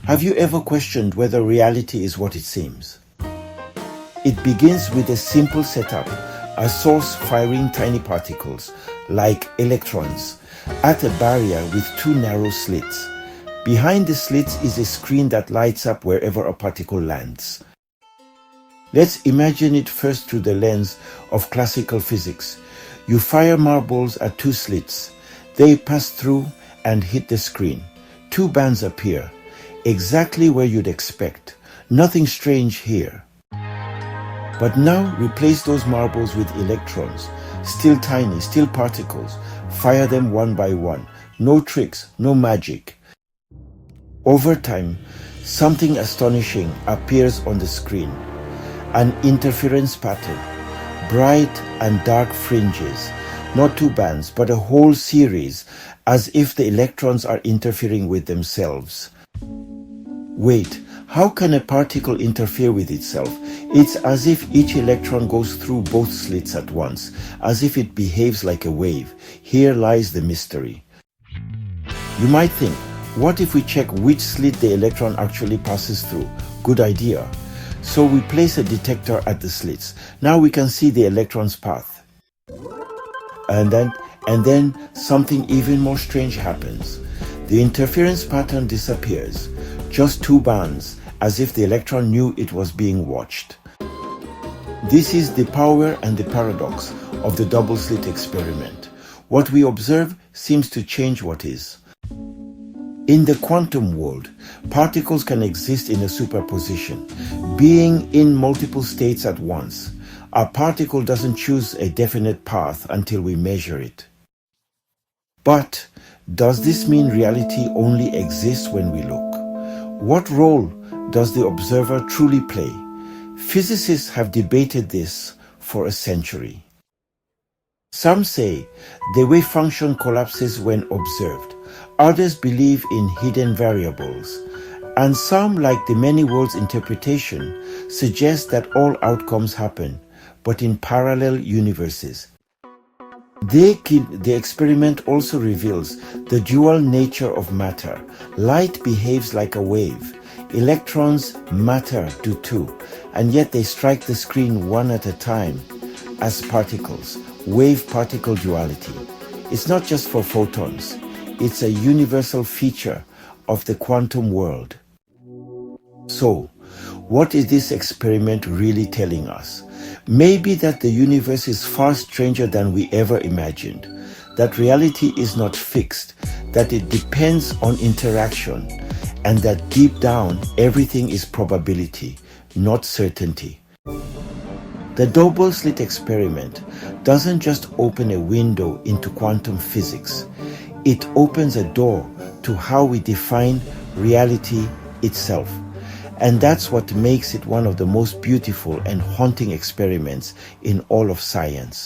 Have you ever questioned whether reality is what it seems? It begins with a simple setup, a source firing tiny particles, like electrons, at a barrier with two narrow slits. Behind the slits is a screen that lights up wherever a particle lands. Let's imagine it first through the lens of classical physics. You fire marbles at two slits. They pass through and hit the screen. Two bands appear, exactly where you'd expect. Nothing strange here. But now replace those marbles with electrons, still tiny, still particles. Fire them one by one. No tricks, no magic. Over time, something astonishing appears on the screen. An interference pattern, bright and dark fringes, not two bands, but a whole series, as if the electrons are interfering with themselves. Wait, how can a particle interfere with itself? It's as if each electron goes through both slits at once, as if it behaves like a wave. Here lies the mystery. You might think, what if we check which slit the electron actually passes through? Good idea. So we place a detector at the slits. Now we can see the electron's path. And then something even more strange happens. The interference pattern disappears. Just two bands, as if the electron knew it was being watched. This is the power and the paradox of the double-slit experiment. What we observe seems to change what is. In the quantum world, particles can exist in a superposition, being in multiple states at once. A particle doesn't choose a definite path until we measure it. But does this mean reality only exists when we look? What role does the observer truly play? Physicists have debated this for a century. Some say the wave function collapses when observed. Others believe in hidden variables. And some, like the many worlds interpretation, suggest that all outcomes happen, but in parallel universes. The experiment also reveals the dual nature of matter. Light behaves like a wave. Electrons, matter do too, and yet they strike the screen one at a time as particles. Wave-particle duality. It's not just for photons. It's a universal feature of the quantum world. So, what is this experiment really telling us? Maybe that the universe is far stranger than we ever imagined, that reality is not fixed, that it depends on interaction, and that deep down everything is probability, not certainty. The double-slit experiment doesn't just open a window into quantum physics. It opens a door to how we define reality itself. And that's what makes it one of the most beautiful and haunting experiments in all of science.